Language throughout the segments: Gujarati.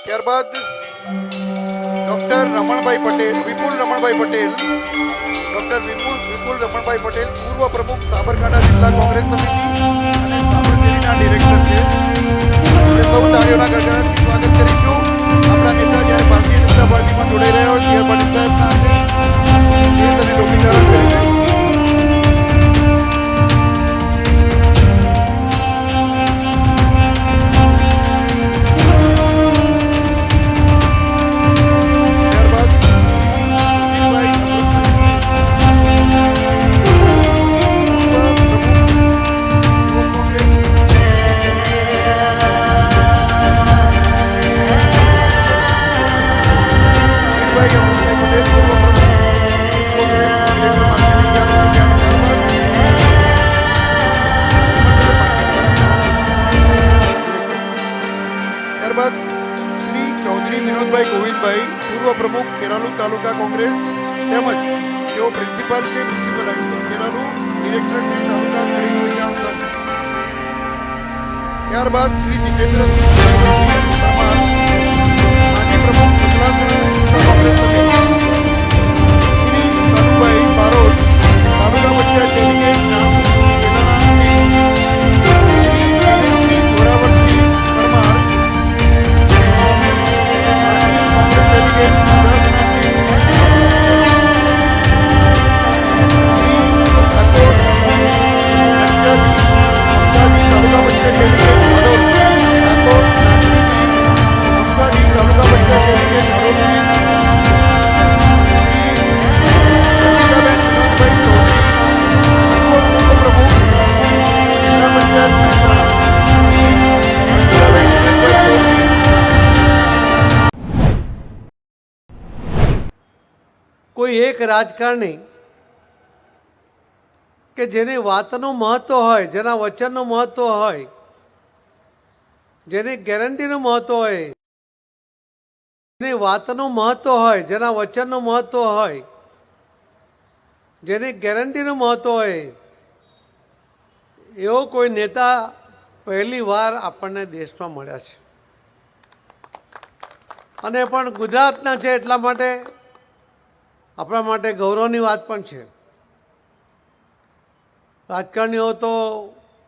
ત્યારબાદ ડૉક્ટર રમણભાઈ પટેલ, વિપુલ રમણભાઈ પટેલ, ડૉક્ટર વિપુલ રમણભાઈ પટેલ, પૂર્વ પ્રમુખ સાબરકાંઠા જિલ્લા કોંગ્રેસ સમિતિ અને સાબરડેરીના ડિરેક્ટર છે. આપણે સૌ તાળીઓના ગણગણાટથી સ્વાગત કરીશું. આપણા નેતા જ્યારે ભારતીય જનતા પાર્ટીમાં જોડાઈ રહ્યા હોય ત્યારે પાટીલ સાહેબના હાથે દેશ અને ટોપી ધારણ કરીને પૂર્વ પ્રમુખ ખેરાલુ તાલુકા કોંગ્રેસ તેમજ તેઓ પ્રિન્સિપાલ છે મ્યુનિસિપલ હાઈસ્કૂલ ખેરાલુ, ડિરેક્ટર છે તાલુકા ખરીદ વેચાણ સંઘ. ત્યારબાદ શ્રી જીતેન્દ્રસિંહ પરમાર, માજી પ્રમુખ કોંગ્રેસ સમિતિ, શ્રી કનુભાઈ બારોટ, તાલુકા પંચાયત ડેલીગેટ નામ કોઈ એક રાજકારણી કે જેની વાતનું મહત્વ હોય, જેના વચનનું મહત્વ હોય, જેની ગેરંટીનું મહત્વ હોય, જેની વાતનું મહત્વ હોય, જેના વચનનું મહત્વ હોય, જેની ગેરંટીનું મહત્વ હોય, એવો કોઈ નેતા પહેલી વાર આપણને દેશમાં મળ્યા છે. અને પણ ગુજરાતના છે એટલા માટે આપણા માટે ગૌરવની વાત પણ છે. રાજકારણીઓ તો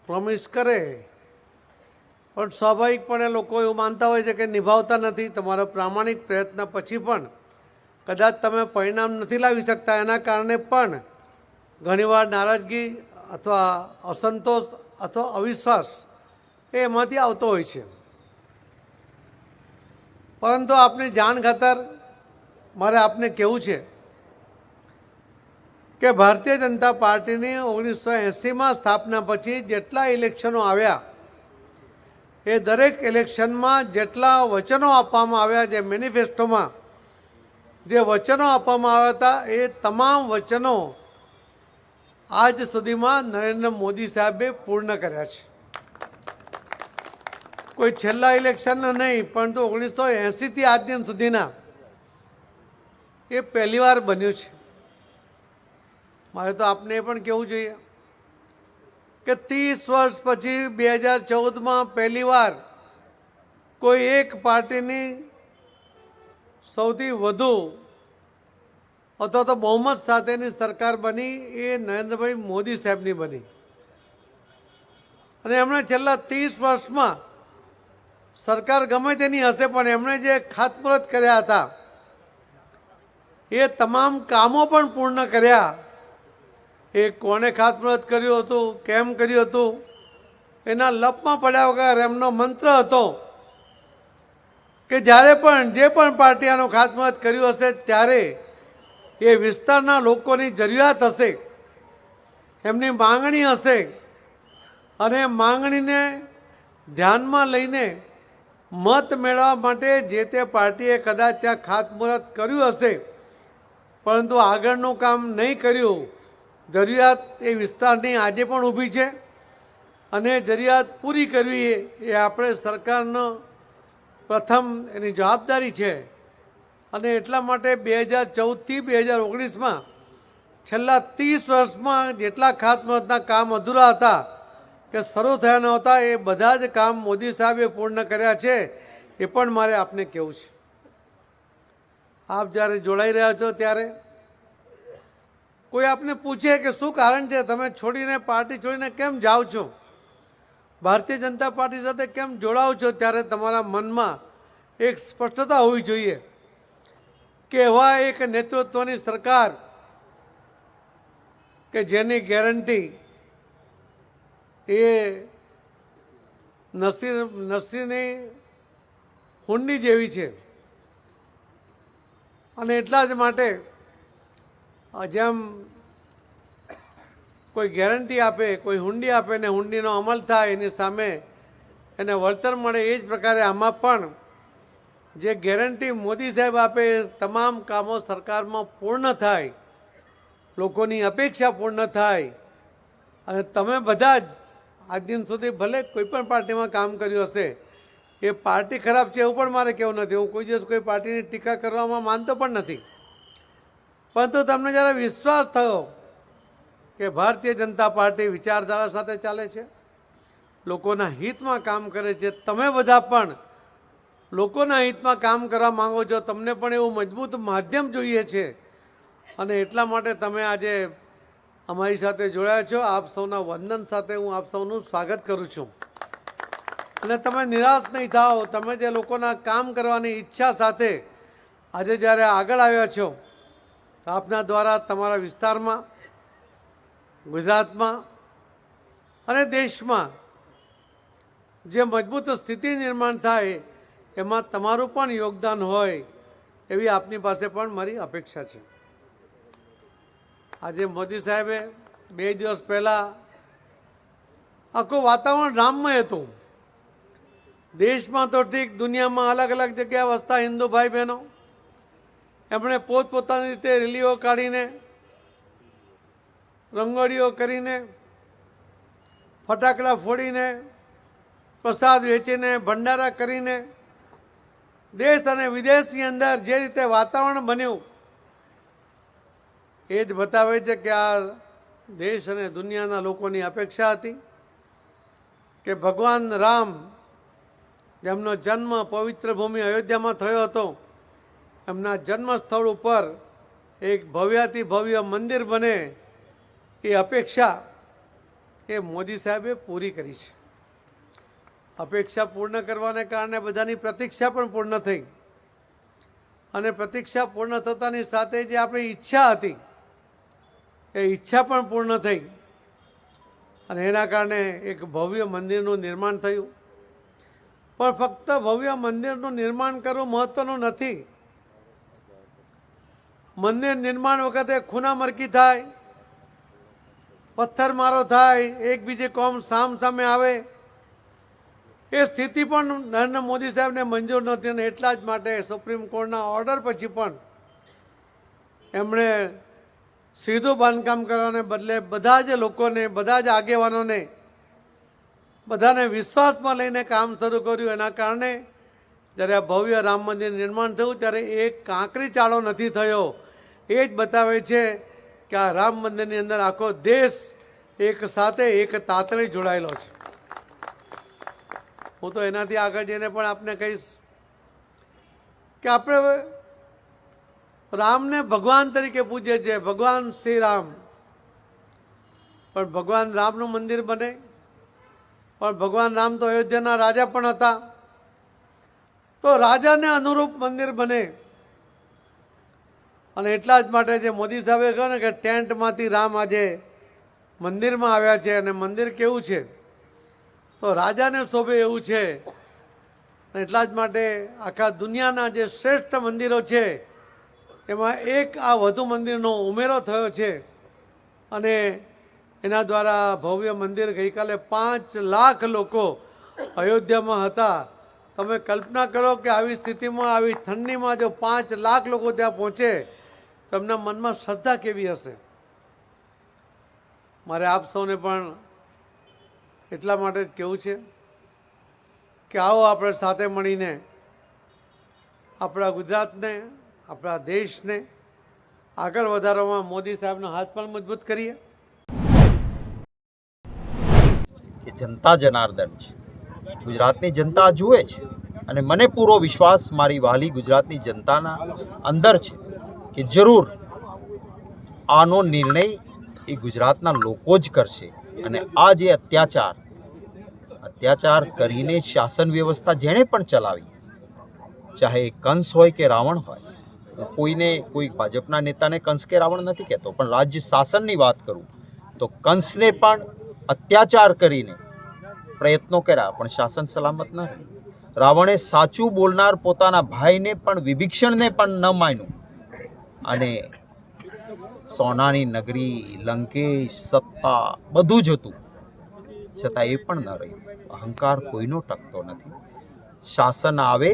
પ્રોમિસ કરે પણ સ્વાભાવિકપણે લોકો એવું માનતા હોય છે કે નિભાવતા નથી. તમારો પ્રામાણિક પ્રયત્ન પછી પણ કદાચ તમે પરિણામ નથી લાવી શકતા, એના કારણે પણ ઘણીવાર નારાજગી અથવા અસંતોષ અથવા અવિશ્વાસ એમાંથી આવતો હોય છે. પરંતુ આપની જાણ ખાતર મારે આપને કહેવું છે કે ભારતીય જનતા પાર્ટીની 1980માં સ્થાપના પછી જેટલા ઇલેક્શનો આવ્યા એ દરેક ઇલેક્શનમાં જેટલા વચનો આપવામાં આવ્યા, જે મેનિફેસ્ટોમાં જે વચનો આપવામાં આવ્યા હતા, એ તમામ વચનો આજ સુધીમાં નરેન્દ્ર મોદી સાહેબે પૂર્ણ કર્યા છે. કોઈ છેલ્લા ઇલેક્શનનો નહીં, પરંતુ 1980થી આજ દિન સુધીના એ પહેલી વાર બન્યું છે. મારે તો આપને એ પણ કહેવું જોઈએ કે 30 વર્ષ પછી 2014માં પહેલી વાર કોઈ એક પાર્ટીની સૌથી વધુ અથવા તો બહુમત સાથેની સરકાર બની, એ નરેન્દ્રભાઈ મોદી સાહેબની બની. અને એમણે છેલ્લા 30 વર્ષમાં સરકાર ગમે તેની હશે પણ એમણે જે ખાતમુહૂર્ત કર્યા હતા એ તમામ કામો પણ પૂર્ણ કર્યા. એ કોણે ખાતમુહૂર્ત કર્યું હતું, કેમ કર્યું હતું, એના લપમાં પડ્યા વગર એમનો મંત્ર હતો કે જ્યારે પણ જે પણ પાર્ટી આનું ખાતમુહૂર્ત કર્યું હશે ત્યારે એ વિસ્તારના લોકોની જરૂરિયાત હશે, એમની માંગણી હશે, અને માંગણીને ધ્યાનમાં લઈને મત મેળવવા માટે જે તે પાર્ટીએ કદાચ ત્યાં ખાતમુહૂર્ત કર્યું હશે પરંતુ આગળનું કામ નહીં કર્યું. જરૂરિયાત એ વિસ્તારની આજે પણ ઊભી છે અને જરૂરિયાત પૂરી કરવી એ આપણે સરકારનો પ્રથમ એની જવાબદારી છે. અને એટલા માટે 2014થી 2019માં છેલ્લા 30 વર્ષમાં જેટલા ખાતમુહૂર્તના કામ અધૂરા હતા કે શરૂ થયા નહોતા, એ બધા જ કામ મોદી સાહેબે પૂર્ણ કર્યા છે. એ પણ મારે આપને કહેવું છે. આપ જ્યારે જોડાઈ રહ્યા છો ત્યારે કોઈ આપને પૂછે કે શું કારણ છે તમે છોડીને પાર્ટી છોડીને કેમ જાઓ છો, ભારતીય જનતા પાર્ટી સાથે કેમ જોડાઓ છો, ત્યારે તમારા મનમાં એક સ્પષ્ટતા હોવી જોઈએ કે એવા એક નેતૃત્વની સરકાર કે જેની ગેરંટી એ નરસિંહની હુંડી જેવી છે. અને એટલા જ માટે જેમ કોઈ ગેરંટી આપે, કોઈ હુંડી આપે ને હુંડીનો અમલ થાય, એની સામે એને વળતર મળે, એ જ પ્રકારે આમાં પણ જે ગેરંટી મોદી સાહેબ આપે એ તમામ કામો સરકારમાં પૂર્ણ થાય, લોકોની અપેક્ષા પૂર્ણ થાય. અને તમે બધા જ આજ દિન સુધી ભલે કોઈ પણ પાર્ટીમાં કામ કર્યું હશે, એ પાર્ટી ખરાબ છે એવું પણ મારે કહેવું નથી. હું કોઈ દિવસ કોઈ પાર્ટીની ટીકા કરવામાં માનતો પણ નથી. પરંતુ તમને જ્યારે વિશ્વાસ થયો કે ભારતીય જનતા પાર્ટી વિચારધારા સાથે ચાલે છે, લોકોના હિતમાં કામ કરે છે, તમે બધા પણ લોકોના હિતમાં કામ કરવા માંગો છો, તમને પણ એવું મજબૂત માધ્યમ જોઈએ છે, અને એટલા માટે તમે આજે અમારી સાથે જોડાયા છો. આપ સૌના વંદન સાથે હું આપ સૌનું સ્વાગત કરું છું. અને તમે નિરાશ નહીં થાઓ. તમે જે લોકોના કામ કરવાની ઈચ્છા સાથે આજે જ્યારે આગળ આવ્યા છો, આપના દ્વારા તમારા વિસ્તારમાં, ગુજરાતમાં અને દેશમાં જે મજબૂત સ્થિતિ નિર્માણ થાય એમાં તમારું પણ યોગદાન હોય એવી આપની પાસે પણ મારી અપેક્ષા છે. આજે મોદી સાહેબે 2 દિવસ પહેલાં આખું વાતાવરણ રામમય હતું. દેશમાં તો ઠીક, દુનિયામાં અલગ અલગ જગ્યાએ વસતા હિન્દુ ભાઈ બહેનો એમણે પોતપોતાની રીતે રેલીઓ કાઢીને, રંગોળીઓ કરીને, ફટાકડા ફોડીને, પ્રસાદ વેચીને, ભંડારા કરીને દેશ અને વિદેશની અંદર જે રીતે વાતાવરણ બન્યું એ જ બતાવે છે કે આ દેશ અને દુનિયાના લોકોની અપેક્ષા હતી કે ભગવાન રામ, જેમનો જન્મ પવિત્ર ભૂમિ અયોધ્યામાં થયો હતો, એમના જન્મ સ્થળ ઉપર એક ભવ્યાતિ ભવ્ય મંદિર બને, એ અપેક્ષા એ મોદી સાહેબે પૂરી કરી છે. અપેક્ષા પૂર્ણ કરવાને કારણે બધાની પ્રતીક્ષા પણ પૂર્ણ થઈ, અને પ્રતીક્ષા પૂર્ણ થતાની સાથે જે આપણી ઈચ્છા હતી એ ઈચ્છા પણ પૂર્ણ થઈ, અને એના કારણે એક ભવ્ય મંદિરનું નિર્માણ થયું. પણ ફક્ત ભવ્ય મંદિરનું નિર્માણ કરવું મહત્વનું નથી. મંદિર નિર્માણ વખતે ખૂનામરકી થાય, પથ્થરમારો થાય, એકબીજી કોમ સામે આવે, એ સ્થિતિ પણ નરેન્દ્ર મોદી સાહેબને મંજૂર નથી. અને એટલા જ માટે સુપ્રીમ કોર્ટના ઓર્ડર પછી પણ એમણે સીધું બાંધકામ કરવાને બદલે બધા જ લોકોને, બધા જ આગેવાનોને, બધાને વિશ્વાસમાં લઈને કામ શરૂ કર્યું. એના કારણે જ્યારે આ ભવ્ય રામ મંદિર નિર્માણ થયું ત્યારે એક કાંકરી ચાળો નથી થયો. એ જ બતાવે છે કે આ રામ મંદિરની અંદર આખો દેશ એક સાથે, એક તાતણે જોડાયેલો છે. હું તો એનાથી આગળ જઈને પણ આપને કહીશ કે આપણે રામને ભગવાન તરીકે પૂજે છે, ભગવાન શ્રી રામ. પણ ભગવાન રામનું મંદિર બને, પણ ભગવાન રામ તો અયોધ્યાના રાજા પણ હતા, તો રાજાને અનુરૂપ મંદિર બને. અને એટલા જ માટે જે મોદી સાહેબે કહ્યું ને કે ટેન્ટમાંથી રામ આજે મંદિરમાં આવ્યા છે, અને મંદિર કેવું છે તો રાજાને શોભે એવું છે. એટલા જ માટે આખા દુનિયાના જે શ્રેષ્ઠ મંદિરો છે એમાં એક આ વધુ મંદિરનો ઉમેરો થયો છે, અને એના દ્વારા ભવ્ય મંદિર ગઈકાલે 5 લાખ લોકો અયોધ્યામાં હતા. તમે કલ્પના કરો કે આવી સ્થિતિમાં, આવી ઠંડીમાં જો 5 લાખ લોકો ત્યાં પહોંચે તો એમના મનમાં શ્રદ્ધા કેવી હશે. મારે આપ સૌને પણ એટલા માટે જ કહેવું છે કે આવો આપણે સાથે મળીને આપણા ગુજરાતને, આપણા દેશને આગળ વધારવામાં મોદી સાહેબનો હાથ પણ મજબૂત કરીએ. કે જનતા જનાર્દન છે, ગુજરાતની જનતા જુએ છે અને મને પૂરો વિશ્વાસ મારી વહાલી ગુજરાતની જનતાના અંદર છે કે જરૂર આનો નિર્ણય એ ગુજરાતના લોકો જ કરશે. અને આ જે અત્યાચાર કરીને શાસન વ્યવસ્થા જેણે પણ ચલાવી, ચાહે એ કંસ હોય કે રાવણ હોય, કોઈ ભાજપના નેતાને કંસ કે રાવણ નથી કહેતો, પણ રાજ્ય શાસનની વાત કરું તો કંસને પણ અત્યાચાર કરીને પ્રયત્નો કર્યા પણ શાસન સલામત ન રહ્યું. રાવણે સાચું બોલનાર પોતાના ભાઈને પણ, વિભીષણને પણ ન માન્યું અને સોનાની નગરી, લંકેશ, સત્તા બધું જ હતું, છતાં એ પણ ન રહ્યું. અહંકાર કોઈનો ટકતો નથી. શાસન આવે,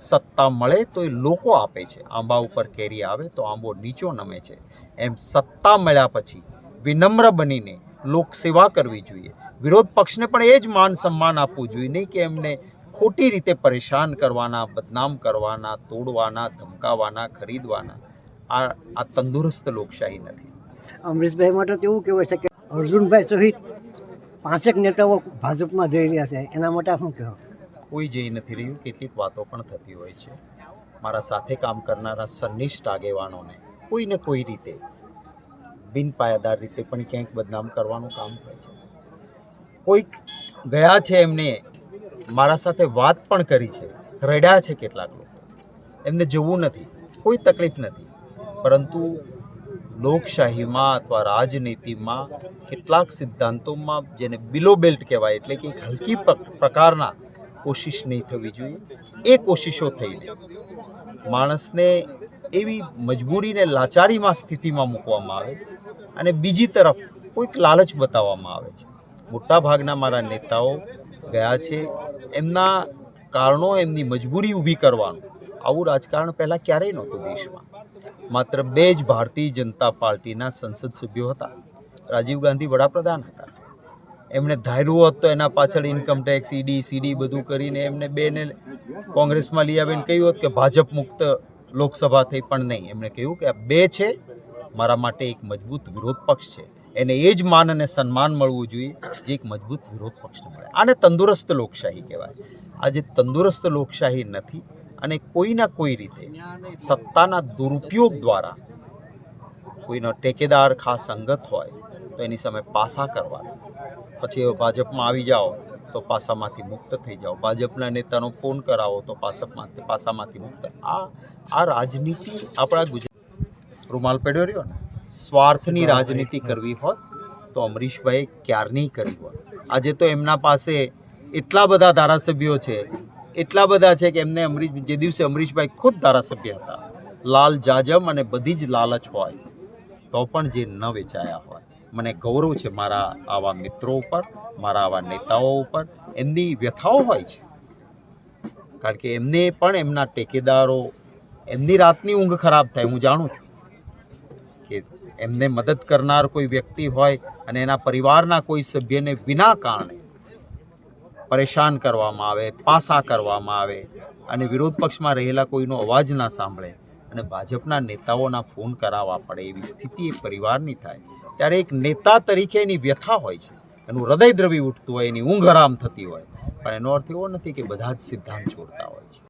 સત્તા મળે તો એ લોકો આપે છે. આંબા ઉપર કેરી આવે તો આંબો નીચો નમે છે. એમ સત્તા મળ્યા પછી વિનમ્ર બનીને લોકસેવા કરવી જોઈએ. વિરોધ પક્ષને પણ એ જ માન સન્માન આપવું જોઈએ, નહીં કે એમને ખોટી રીતે પરેશાન કરવાના, બદનામ કરવાના, તોડવાના, ધમકાવાના, ખરીદવાના. આ તંદુરસ્ત લોકશાહી નથી. અમરીશભાઈ માટે તો એવું કહેવાય છે કે અર્જુનભાઈ સહિત 5 નેતાઓ ભાજપમાં જઈ રહ્યા છે, એના માટે શું કહેવું? કોઈ જઈ નથી રહ્યું. કેટલીક વાતો પણ થતી હોય છે. મારા સાથે કામ કરનારા સનિષ્ઠ આગેવાનોને કોઈને કોઈ રીતે બિનપાયાદાર રીતે પણ ક્યાંક બદનામ કરવાનું કામ થાય છે. કોઈક ગયા છે, એમને મારા સાથે વાત પણ કરી છે, રડ્યા છે કેટલાક લોકો. એમને જવું નથી, કોઈ તકલીફ નથી, પરંતુ લોકશાહીમાં અથવા રાજનીતિમાં કેટલાક સિદ્ધાંતોમાં જેને બિલો બેલ્ટ કહેવાય, એટલે કે એક હલકી પ્રકારના કોશિશ નહીં થવી જોઈએ. એ કોશિશો થઈને માણસને એવી મજબૂરીને લાચારીમાં સ્થિતિમાં મૂકવામાં આવે અને બીજી તરફ કોઈક લાલચ બતાવવામાં આવે છે. મોટાભાગના મારા નેતાઓ ગયા છે, એમના કારણો, એમની મજબૂરી ઊભી કરવાનું. આવું રાજકારણ પહેલાં ક્યારેય નહોતું દેશમાં. માત્ર 2 જ ભારતીય જનતા પાર્ટીના સંસદ સભ્યો હતા. રાજીવ ગાંધી વડાપ્રધાન હતા. એમણે ધાર્યું હોત તો એના પાછળ ઇન્કમટેક્સ, ઈડી, સીડી બધું કરીને એમને 2ને કોંગ્રેસમાં લઈ આવીને કહ્યું હોત કે ભાજપ મુક્ત લોકસભા થઈ, પણ નહીં. એમણે કહ્યું કે આ 2 છે, મારા માટે એક મજબૂત વિરોધ પક્ષ છે, એને એ જ માન અને સન્માન મળવું જોઈએ જે એક મજબૂત વિરોધ પક્ષને મળે. આને તંદુરસ્ત લોકશાહી કહેવાય. આજે તંદુરસ્ત લોકશાહી નથી અને કોઈના કોઈ રીતે સત્તાના દુરુપયોગ દ્વારા કોઈનો ટેકેદાર ખાસ અંગત હોય તો એની સામે પાસા કરવાના. પછી ભાજપમાં આવી જાઓ તો પાસામાંથી મુક્ત થઈ જાઓ, ભાજપના નેતાનો ફોન કરાવો તો પાસામાંથી મુક્ત. આ રાજનીતિ આપણા ગુજરાત રૂમાલ પડ્યો રહ્યો ને, સ્વાર્થની રાજનીતિ કરવી હોત તો અમરીશભાઈ ક્યારની કરી હોત. આજે તો એમના પાસે એટલા બધા ધારાસભ્યો છે, એટલા બધા છે કે એમને જે દિવસે અમરીશભાઈ ખુદ ધારાસભ્ય હતા, લાલ જાજમ અને બધી જ લાલચ હોય તો પણ જે ન વેચાયા હોય. મને ગૌરવ છે મારા આવા મિત્રો ઉપર, મારા આવા નેતાઓ ઉપર. એમની વ્યથાઓ હોય છે, કારણ કે એમને પણ એમના ટેકેદારો, એમની રાતની ઊંઘ ખરાબ થાય. હું જાણું છું કે એમને મદદ કરનાર કોઈ વ્યક્તિ હોય અને એના પરિવારના કોઈ સભ્યને વિના કારણે પરેશાન કરવામાં આવે, પાસા કરવામાં આવે અને વિરોધ પક્ષમાં રહેલા કોઈનો અવાજ ના સાંભળે અને ભાજપના નેતાઓના ફોન કરાવવા પડે, એવી સ્થિતિ એ પરિવારની થાય ત્યારે એક નેતા તરીકે એની વ્યથા હોય છે, એનું હૃદય દ્રવી ઉઠતું હોય, એની ઊંઘ હરામ થતી હોય. પણ એનો અર્થ એવો નથી કે બધા જ સિદ્ધાંત છોડતા હોય છે.